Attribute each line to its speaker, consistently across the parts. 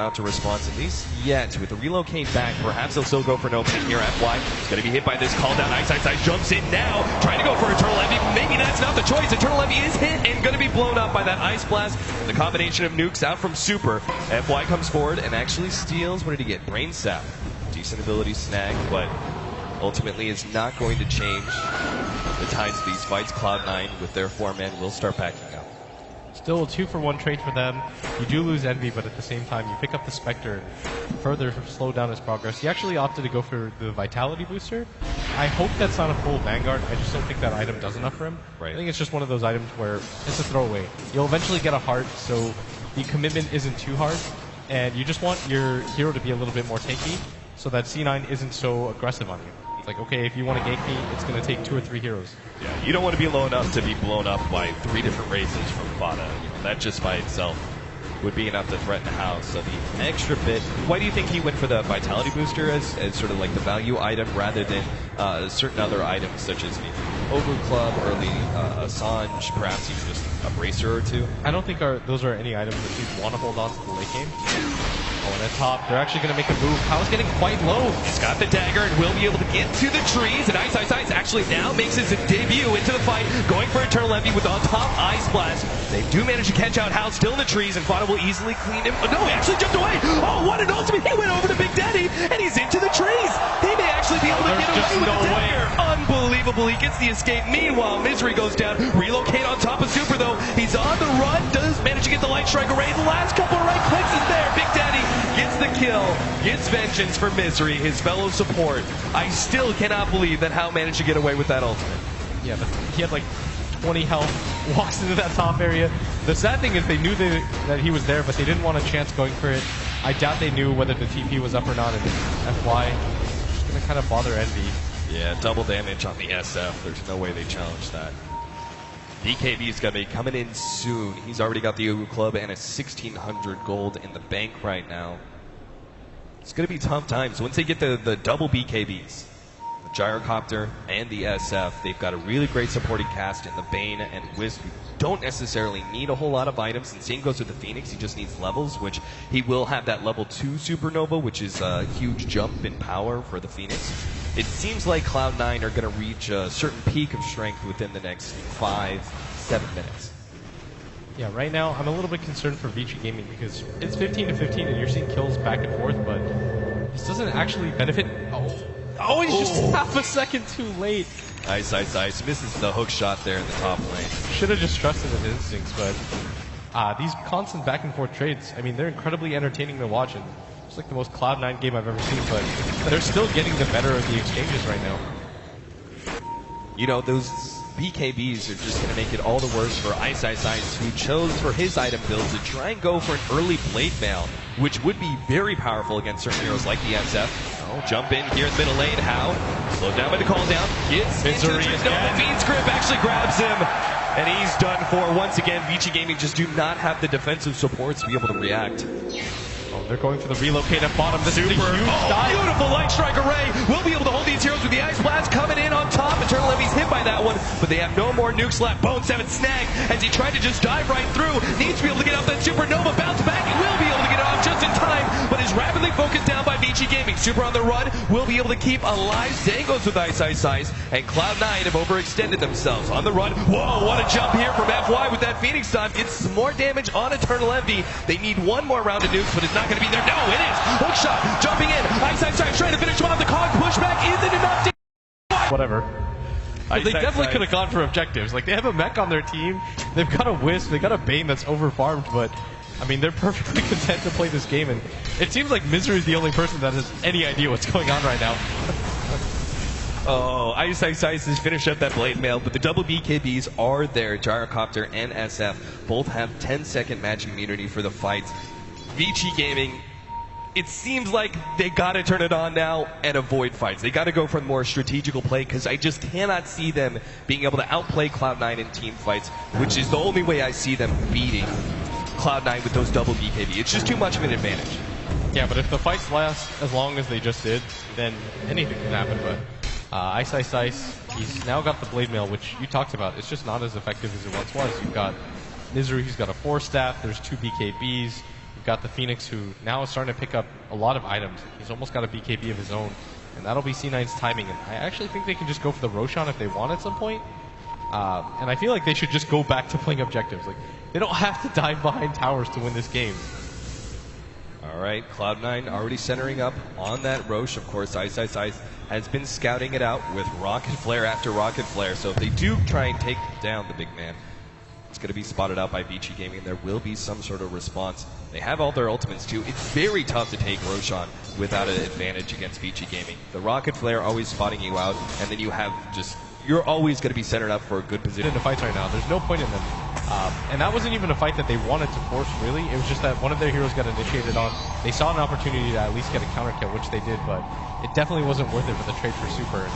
Speaker 1: out to response, at least yet. With the relocate back, perhaps they'll still go for an opening here. FY is going to be hit by this call down. Ice jumps in now, trying to go for Eternal Envy. Maybe that's not the choice. Eternal Envy is hit and going to be blown up by that Ice Blast. The combination of nukes out from Super. FY comes forward and actually steals, what did he get? Brain Sap. Decent ability snag, but ultimately is not going to change the tides of these fights. Cloud9 with their 4-man will start backing up.
Speaker 2: Still a 2-for-1 trade for them. You do lose Envy, but at the same time, you pick up the Spectre, further slow down his progress. He actually opted to go for the Vitality booster. I hope that's not a full Vanguard. I just don't think that item does enough for him.
Speaker 1: Right.
Speaker 2: I think it's just one of those items where it's a throwaway. You'll eventually get a heart, so the commitment isn't too hard, and you just want your hero to be a little bit more tanky, so that C9 isn't so aggressive on you. Like, okay, if you want to gank me, it's going to take 2 or 3 heroes.
Speaker 1: Yeah, you don't want to be low enough to be blown up by 3 different races from Dota. That just by itself would be enough to threaten the house. So the extra bit, why do you think he went for the Vitality Booster as sort of like the value item rather than certain other items such as maybe Ogre Club, early Assange, perhaps even just a Bracer or 2?
Speaker 2: I don't think those are any items that you want to hold on to the late game. Oh, and at top, they're actually going to make a move. Pow's getting quite low.
Speaker 1: He's got the dagger and will be able to get to the trees. And Ice actually now makes his debut into the fight, going for Eternal Envy with on top Ice Blast. They do manage to catch out House still in the trees, and Fada will easily clean him. Oh, no, he actually jumped away. Oh, what an ultimate. He went over to Big Daddy, and he's into the trees. He may actually be able to get away with the dagger. Unbelievable. He gets the escape. Meanwhile, Misery goes down. Relocate on top of Super, though. He's on the run. Does manage to get the Light Strike array. The last couple of right clicks is there. Big Daddy gets the kill, gets vengeance for Misery, his fellow support. I still cannot believe that Hao managed to get away with that ultimate.
Speaker 2: Yeah, but he had like 20 health, walks into that top area. The sad thing is they knew that he was there, but they didn't want a chance going for it. I doubt they knew whether the TP was up or not, and FY just going to kind of bother Envy.
Speaker 1: Yeah, double damage on the SF. There's no way they challenge that. BKB is going to be coming in soon. He's already got the Ogre Club and a 1,600 gold in the bank right now. It's going to be tough times. Once they get the double BKBs, the Gyrocopter and the SF, they've got a really great supporting cast in the Bane and Wisp, who don't necessarily need a whole lot of items. And same goes with the Phoenix. He just needs levels, which he will have that level 2 Supernova, which is a huge jump in power for the Phoenix. It seems like Cloud9 are going to reach a certain peak of strength within the next 5-7 minutes.
Speaker 2: Yeah, right now I'm a little bit concerned for Vici Gaming because it's 15-15 and you're seeing kills back and forth, but this doesn't actually benefit. Oh, he's just half a second too late.
Speaker 1: Ice. Misses the hook shot there in the top lane.
Speaker 2: Should have just trusted his instincts, but these constant back and forth trades, I mean, they're incredibly entertaining to watch. And it's like the most Cloud9 game I've ever seen, but they're still getting the better of the exchanges right now.
Speaker 1: You know, those BKBs are just going to make it all the worse for Ice, who chose for his item build to try and go for an early Blade Mail, which would be very powerful against certain heroes like the SF. Oh, jump in here in the middle lane. How? Slowed down by the call down. Gets into the trees. No, the Fiend's Grip actually grabs him. And he's done for. Once again, Vici Gaming just do not have the defensive support to be able to react.
Speaker 2: Oh, they're going for the relocate at bottom. This is a huge dive.
Speaker 1: Beautiful Light Strike array. We'll be able to hold these heroes with the Ice Blast coming in on top. Eternal Envy's hit by that one, but they have no more nukes left. Bone 7 snag as he tried to just dive right through. Needs to be able to get off that Supernova. Bounce back. He will be able to get it off just in time, but is rapidly focused down by Vici Gaming. Super on the run. Will be able to keep alive Zangos with Ice. And Cloud9 have overextended themselves on the run. Whoa, what a jump here from FY with that Phoenix time. Gets some more damage on Eternal Envy. They need one more round of nukes, but it's not going to be there. No, it is. Hook shot. Jumping in. Ice trying to finish him off. The cog pushback isn't enough.
Speaker 2: Whatever. They definitely could have gone for objectives. Like, they have a mech on their team. They've got a Wisp. They've got a Bane that's overfarmed, but I mean, they're perfectly content to play this game, and it seems like Misery is the only person that has any idea what's going on right now.
Speaker 1: Oh, Ice has finished up that Blade Mail, but the double BKBs are there. Gyrocopter and SF both have 10-second magic immunity for the fights. Vici Gaming, it seems like they gotta turn it on now and avoid fights. They gotta go for a more strategical play, because I just cannot see them being able to outplay Cloud9 in team fights, which is the only way I see them beating Cloud9 with those double BKB. It's just too much of an advantage.
Speaker 2: Yeah, but if the fights last as long as they just did, then anything can happen. But Ice, he's now got the Blade Mail, which you talked about. It's just not as effective as it once was. You've got Misery, he's got a 4 staff, there's 2 BKBs. You've got the Phoenix, who now is starting to pick up a lot of items. He's almost got a BKB of his own, and that'll be C9's timing. And I actually think they can just go for the Roshan if they want at some point. And I feel like they should just go back to playing objectives. Like, they don't have to dive behind towers to win this game.
Speaker 1: All right, Cloud9 already centering up on that Roche. Of course, Ice has been scouting it out with Rocket Flare after Rocket Flare. So if they do try and take down the big man, it's going to be spotted out by Vici Gaming. There will be some sort of response. They have all their ultimates too. It's very tough to take Roshan without an advantage against Vici Gaming. The Rocket Flare always spotting you out, and then you have just, you're always going to be centered up for a good position.
Speaker 2: In the fights right now, there's no point in them. And that wasn't even a fight that they wanted to force, really. It was just that one of their heroes got initiated on. They saw an opportunity to at least get a counter kill, which they did, but it definitely wasn't worth it for the trade for Super.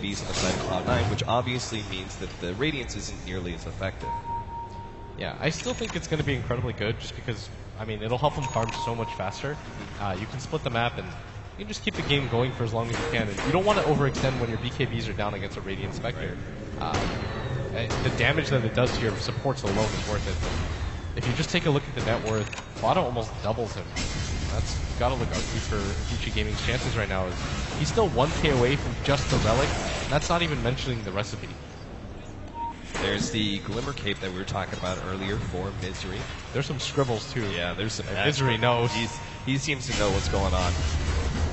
Speaker 1: These on the side of Cloud9, which obviously means that the Radiance isn't nearly as effective.
Speaker 2: Yeah, I still think it's going to be incredibly good, just because, I mean, it'll help them farm so much faster. You can split the map, and you can just keep the game going for as long as you can. And you don't want to overextend when your BKBs are down against a Radiant Spectre. The damage that it does to your supports alone is worth it. If you just take a look at the net worth, Vada almost doubles him. That's gotta look ugly for Vici Gaming's chances right now. He's still 1k away from just the relic. That's not even mentioning the recipe.
Speaker 1: There's the Glimmer Cape that we were talking about earlier for Misery.
Speaker 2: There's some scribbles too.
Speaker 1: Yeah, there's some.
Speaker 2: Misery knows.
Speaker 1: He seems to know what's going on.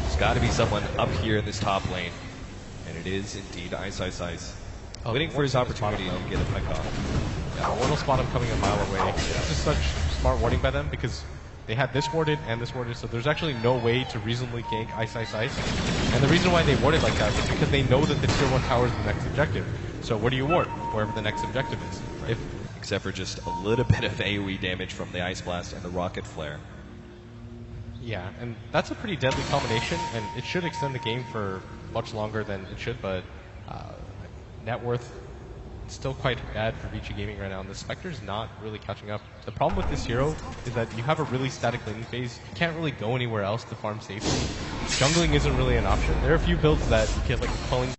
Speaker 1: There's got to be someone up here in this top lane, and it is indeed Ice. Waiting for his opportunity to get a pick off.
Speaker 2: Yeah, Ward will spot him coming a mile away. This is such smart warding by them because they had this warded and this warded, so there's actually no way to reasonably gank Ice. And the reason why they warded like that is because they know that the tier 1 tower is the next objective. So where do you ward? Wherever the next objective is.
Speaker 1: Right. Except for just a little bit of AoE damage from the Ice Blast and the Rocket Flare.
Speaker 2: Yeah, and that's a pretty deadly combination, and it should extend the game for much longer than it should, but net worth still quite bad for Vici Gaming right now, and the Spectre's not really catching up. The problem with this hero is that you have a really static laning phase. You can't really go anywhere else to farm safely. Jungling isn't really an option. There are a few builds that you get like culling.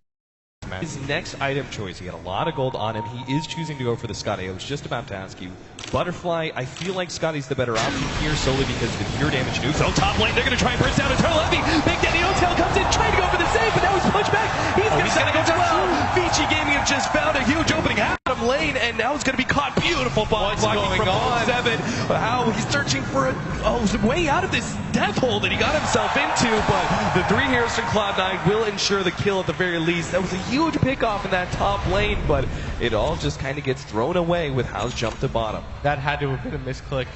Speaker 1: His next item choice, he got a lot of gold on him. He is choosing to go for the Scotty. I was just about to ask you. Butterfly, I feel like Scotty's the better option here solely because the pure damage nukes. Oh, top lane, they're going to try and burst down Eternal Envy. Big Daddy No-Tail comes in, trying to go for the save, but now he's pushed back. He's going to go down. Vici Gaming have just found a huge opening out of lane, and now it's going to be caught. Beautiful ball blocking from Bolt 7. How he's searching for a way out of this death hole that he got himself into, but the 3 heroes from Cloud9 will ensure the kill at the very least. That was a huge pickoff in that top lane, but it all just kind of gets thrown away with House jump to bottom.
Speaker 2: That had to have been a misclick.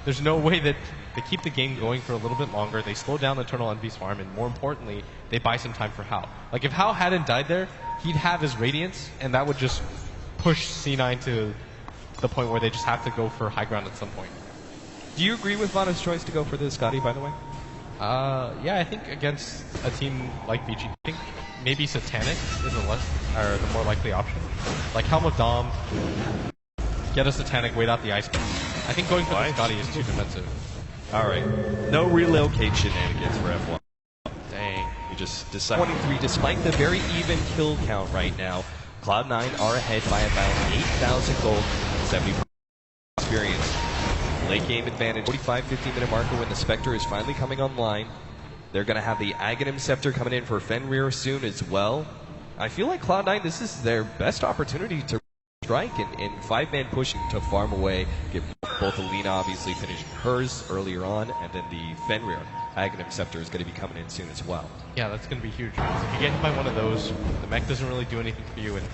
Speaker 2: There's no way that they keep the game going for a little bit longer. They slow down Eternal Envy's farm, and more importantly, they buy some time for Hao. Like, if Hao hadn't died there, he'd have his Radiance, and that would just push C9 to the point where they just have to go for high ground at some point.
Speaker 1: Do you agree with Vada's choice to go for the Scotty, by the way?
Speaker 2: Yeah, I think against a team like Vici, I think maybe Satanic is the more likely option. Like Helm of Dom, get a Satanic, wait out the Ice Blast. I think going for the Scotty is too defensive.
Speaker 1: Alright, no relocate shenanigans for F1.
Speaker 2: Dang.
Speaker 1: You just decide 23, despite the very even kill count right now. Cloud9 are ahead by about 8,000 gold, 70% experience. Late game advantage, 45-15 minute marker when the Spectre is finally coming online. They're going to have the Aghanim Scepter coming in for Fenrir soon as well. I feel like Cloud9, this is their best opportunity to strike in 5-man push to farm away. Get both Alina obviously finishing hers earlier on, and then the Fenrir Aghanim Scepter is going to be coming in soon as well.
Speaker 2: Yeah, that's going to be huge. Because if you get hit by one of those, the mech doesn't really do anything for you, and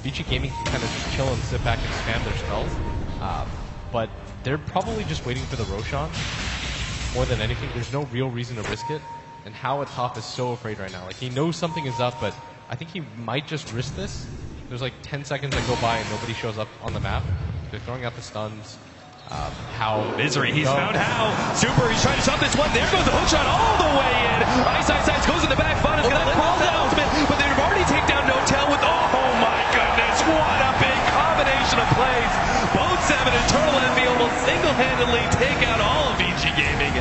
Speaker 2: Vici Gaming can kind of just chill and sit back and spam their spells. But they're probably just waiting for the Roshan more than anything. There's no real reason to risk it, and Hao at top is so afraid right now. Like, he knows something is up, but I think he might just risk this. There's like 10 seconds that go by and nobody shows up on the map. They're throwing out the stuns. Hao.
Speaker 1: Misery, he's found Hao. Super, he's trying to stop this one. There goes the hook shot all the way in. Ice goes in the back. Vada's going to let fall down, but they've already taken down No-Tail with, oh my goodness, what a big combination of plays. Both 7 Eternal Envy almost single-handedly take out all of Vici Gaming.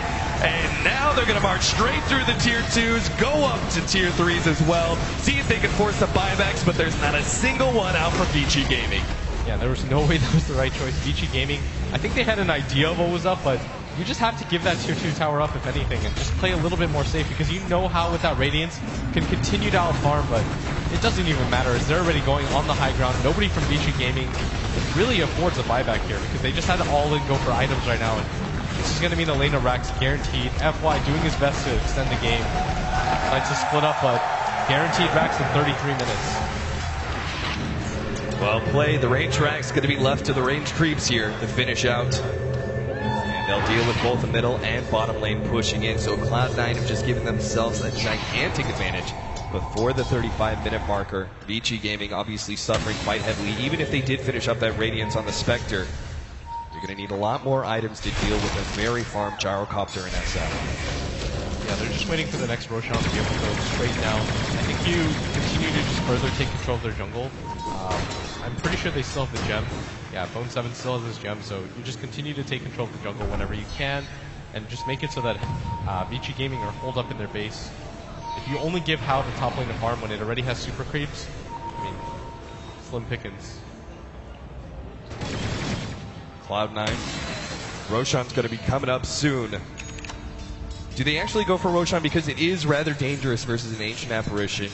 Speaker 1: And now they're going to march straight through the tier 2s, go up to tier 3s as well, see if they can force the buybacks, but there's not a single one out for Vici Gaming.
Speaker 2: Yeah, there was no way that was the right choice. Vici Gaming, I think they had an idea of what was up, but you just have to give that tier 2 tower up if anything and just play a little bit more safe because you know how with that Radiance can continue to outfarm, but it doesn't even matter as they're already going on the high ground. Nobody from Vici Gaming really affords a buyback here because they just had to all in go for items right now. And this is going to mean Elena Rax guaranteed. FY doing his best to extend the game. Nice to split up, but guaranteed Rax in 33 minutes.
Speaker 1: Well played. The range Rax going to be left to the range creeps here to finish out. And they'll deal with both the middle and bottom lane pushing in. So Cloud9 have just given themselves a gigantic advantage. Before the 35-minute marker, Vici Gaming obviously suffering quite heavily. Even if they did finish up that Radiance on the Spectre, you're going to need a lot more items to deal with a very farmed Gyrocopter in SF.
Speaker 2: Yeah, they're just waiting for the next Roshan to be able to go straight down. I think you continue to just further take control of their jungle. I'm pretty sure they still have the gem. Yeah, Bone 7 still has his gem, so you just continue to take control of the jungle whenever you can, and just make it so that Vici Gaming are holed up in their base. If you only give Hao the top lane to farm when it already has super creeps, I mean, slim pickings.
Speaker 1: Cloud9. Roshan's going to be coming up soon. Do they actually go for Roshan? Because it is rather dangerous versus an Ancient Apparition,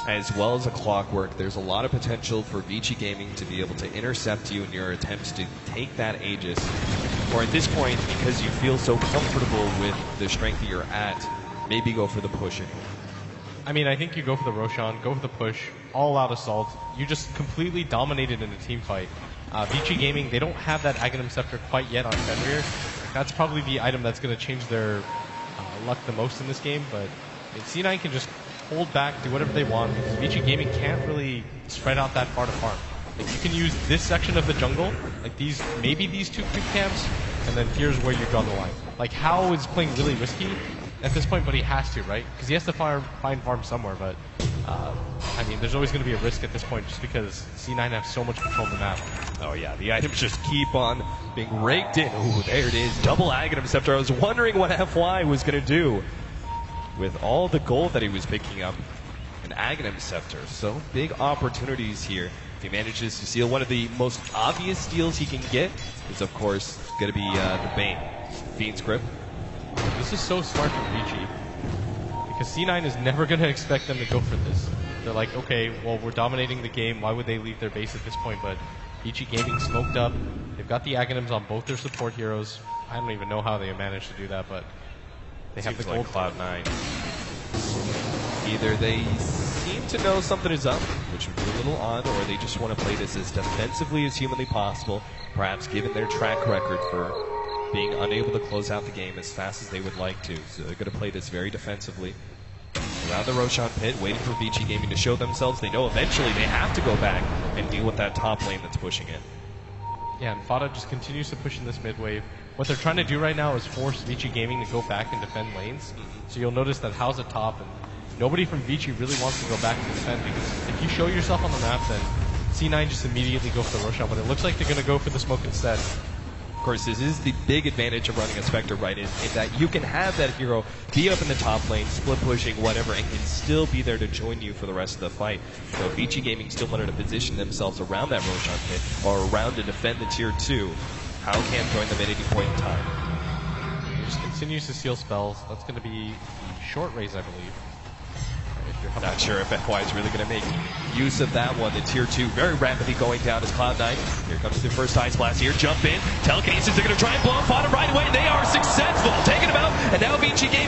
Speaker 1: as well as a Clockwork. There's a lot of potential for Vici Gaming to be able to intercept you in your attempts to take that Aegis. Or at this point, because you feel so comfortable with the strength that you're at, maybe go for the push.
Speaker 2: I mean, I think you go for the Roshan, go for the push, all-out assault. You just completely dominated in a team fight. Vici Gaming, they don't have that Aghanim Scepter quite yet on Fenrir. That's probably the item that's going to change their luck the most in this game, but I mean, C9 can just hold back, do whatever they want, because Vici Gaming can't really spread out that far to farm. Like, you can use this section of the jungle, like these, maybe these 2 creep camps, and then here's where you draw the line. Like, Hao is playing really risky at this point, but he has to, right? Because he has to find farm somewhere, but I mean, there's always going to be a risk at this point just because C9 have so much control of the map.
Speaker 1: Oh yeah, the items just keep on being raked in. Ooh, there it is, double Aghanim Scepter. I was wondering what FY was going to do with all the gold that he was picking up. An Aghanim Scepter, so big opportunities here. If he manages to steal, one of the most obvious steals he can get is, of course, going to be the Bane. Fiend's Grip.
Speaker 2: This is so smart from Vici, because C9 is never going to expect them to go for this. They're like, okay, well, we're dominating the game, why would they leave their base at this point? But Vici Gaming smoked up, they've got the Aghanims on both their support heroes. I don't even know how they managed to do that, but they have the gold.
Speaker 1: Like Cloud9. Either they seem to know something is up, which would be a little odd, or they just want to play this as defensively as humanly possible, perhaps given their track record for being unable to close out the game as fast as they would like to. So they're going to play this very defensively. Around the Roshan pit, waiting for Vici Gaming to show themselves. They know eventually they have to go back and deal with that top lane that's pushing in.
Speaker 2: Yeah, and Fada just continues to push in this mid wave. What they're trying to do right now is force Vici Gaming to go back and defend lanes. So you'll notice that Hao's at top, and nobody from Vici really wants to go back and defend, because if you show yourself on the map, then C9 just immediately go for the Roshan, but it looks like they're going to go for the smoke instead.
Speaker 1: Of course, this is the big advantage of running a Spectre, right, in that you can have that hero be up in the top lane, split pushing, whatever, and can still be there to join you for the rest of the fight. So Vici Gaming still wanted to position themselves around that Roshan pit, or around to defend the tier 2. Hao can join them at any point in time.
Speaker 2: He just continues to steal spells. That's going to be the short raise, I believe.
Speaker 1: Not sure if FY is really going to make use of that one. The tier 2 very rapidly going down as Cloud9. Here comes the first Ice Blast here. Jump in. Telekinesis, they're going to try and blow up on him right away. They are successful. Taking him out. And now Vici Gaming